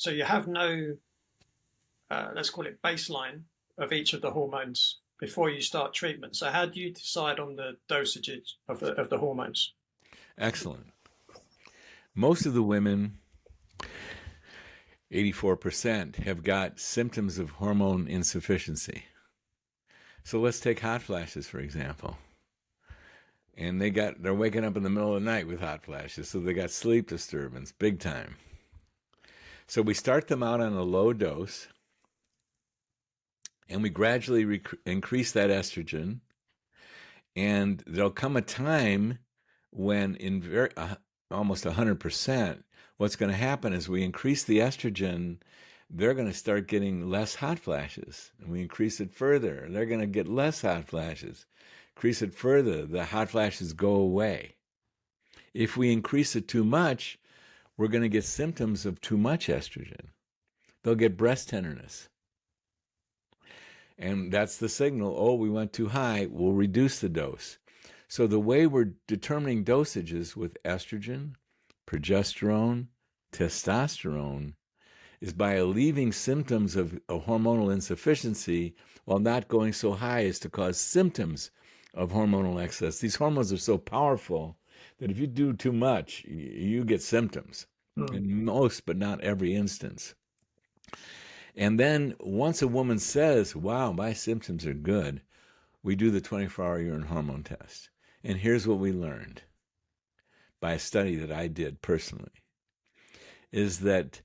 So you have no, let's call it baseline of each of the hormones before you start treatment. So how do you decide on the dosages of the hormones? Excellent. Most of the women, 84%, have got symptoms of hormone insufficiency. So let's take hot flashes, for example. And they're waking up in the middle of the night with hot flashes, so they got sleep disturbance, big time. So we start them out on a low dose, and we gradually increase that estrogen. And there'll come a time when, almost 100%, what's going to happen is we increase the estrogen, they're going to start getting less hot flashes. And we increase it further, they're going to get less hot flashes. Increase it further, the hot flashes go away. If we increase it too much, we're going to get symptoms of too much estrogen. They'll get breast tenderness. And that's the signal. Oh, we went too high. We'll reduce the dose. So the way we're determining dosages with estrogen, progesterone, testosterone is by alleviating symptoms of a hormonal insufficiency while not going so high as to cause symptoms of hormonal excess. These hormones are so powerful that if you do too much, you get symptoms in most, but not every instance. And then once a woman says, wow, my symptoms are good, we do the 24-hour urine hormone test. And here's what we learned by a study that I did personally, is that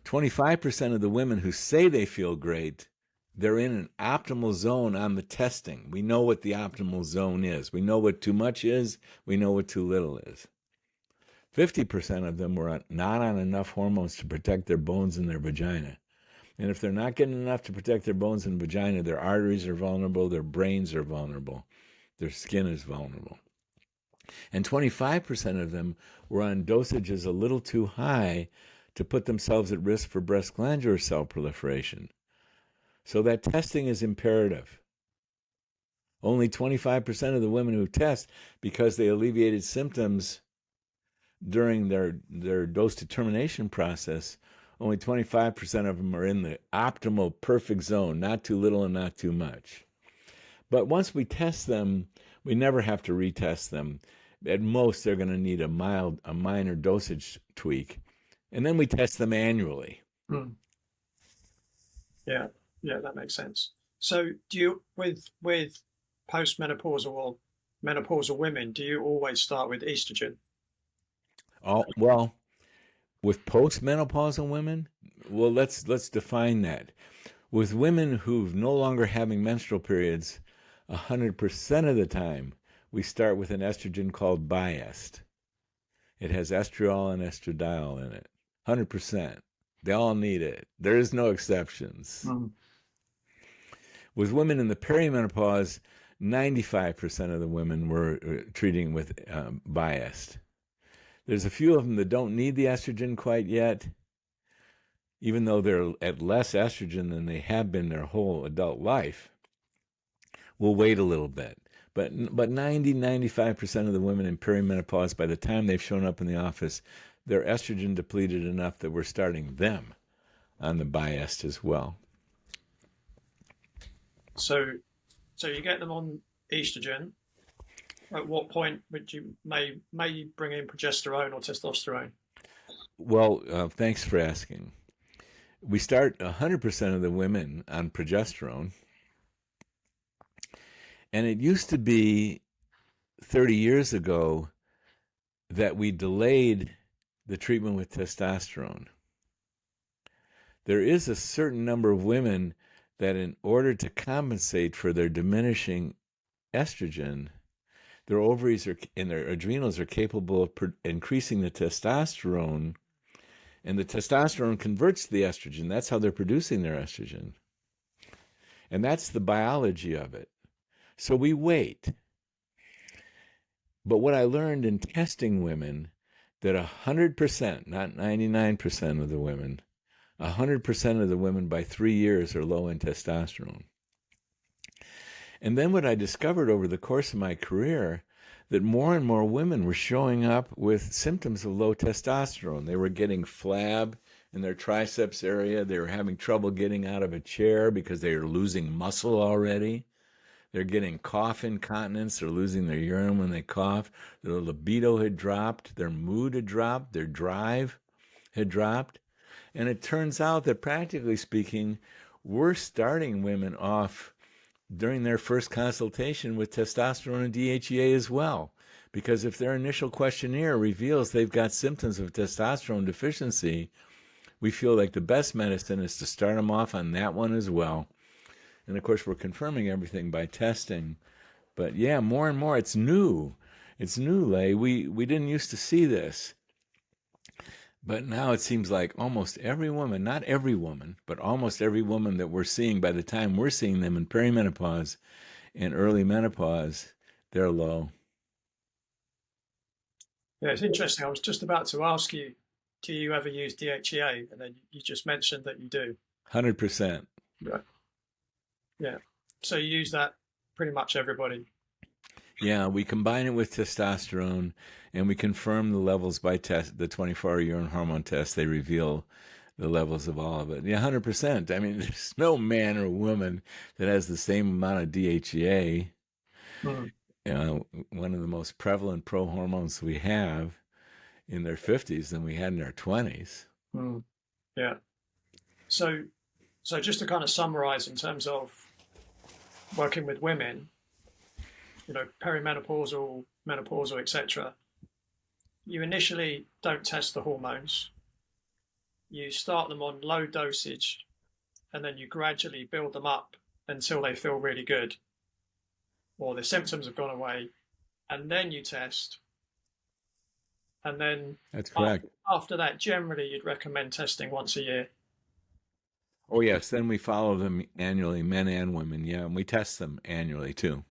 25% of the women who say they feel great, they're in an optimal zone on the testing. We know what the optimal zone is. We know what too much is. We know what too little is. 50% of them were not on enough hormones to protect their bones in their vagina. And if they're not getting enough to protect their bones and vagina, their arteries are vulnerable, their brains are vulnerable, their skin is vulnerable. And 25% of them were on dosages a little too high to put themselves at risk for breast glandular cell proliferation. So that testing is imperative. Only 25% of the women who test, because they alleviated symptoms during their dose determination process, only 25% of them are in the optimal perfect zone, not too little and not too much. But once we test them, we never have to retest them. At most, they're going to need a minor dosage tweak. And then we test them annually. Yeah, yeah, that makes sense. So do you, with postmenopausal or menopausal women, do you always start with estrogen? Well, with postmenopausal women, well, let's define that. With women who've no longer having menstrual periods, 100% of the time, we start with an estrogen called biased. It has estriol and estradiol in it. 100%. They all need it. There is no exceptions. With women in the perimenopause, 95% of the women were treating with biased. There's a few of them that don't need the estrogen quite yet, even though they're at less estrogen than they have been their whole adult life. We'll wait a little bit. But 95% of the women in perimenopause, by the time they've shown up in the office, they're estrogen depleted enough that we're starting them on the biased as well. So you get them on estrogen. At what point would you may bring in progesterone or testosterone? Well, thanks for asking. We start 100% of the women on progesterone. And it used to be 30 years ago that we delayed the treatment with testosterone. There is a certain number of women that, in order to compensate for their diminishing estrogen, their ovaries and their adrenals are capable of increasing the testosterone, and the testosterone converts to the estrogen. That's how they're producing their estrogen. And that's the biology of it. So we wait. But what I learned in testing women, that 100%, not 99% of the women, 100% of the women by 3 years are low in testosterone. And then what I discovered over the course of my career, that more and more women were showing up with symptoms of low testosterone. They were getting flab in their triceps area. They were having trouble getting out of a chair because they are losing muscle already. They're getting cough incontinence. They're losing their urine when they cough. Their libido had dropped. Their mood had dropped. Their drive had dropped. And it turns out that practically speaking, we're starting women off during their first consultation with testosterone and DHEA as well. Because if their initial questionnaire reveals they've got symptoms of testosterone deficiency, we feel like the best medicine is to start them off on that one as well. And of course, we're confirming everything by testing. But yeah, more and more, it's new. It's new, Lay. We didn't used to see this. But now it seems like almost every woman, not every woman, but almost every woman that we're seeing, by the time we're seeing them in perimenopause and early menopause, they're low. Yeah, it's interesting. I was just about to ask you, do you ever use DHEA? And then you just mentioned that you do. 100%. Right. Yeah. So you use that pretty much everybody. Yeah, we combine it with testosterone and we confirm the levels by test, the 24-hour urine hormone test. They reveal the levels of all of it. Yeah, 100%. I mean, there's no man or woman that has the same amount of DHEA. Mm. One of the most prevalent prohormones we have in their 50s than we had in our 20s. Mm. Yeah. So, so just to kind of summarize in terms of working with women, perimenopausal, menopausal, etc., you initially don't test the hormones. You start them on low dosage, and then you gradually build them up until they feel really good, or the symptoms have gone away, and then you test. And then That's correct. after that, generally, you'd recommend testing once a year. Oh, yes. Then we follow them annually, men and women. Yeah. And we test them annually too.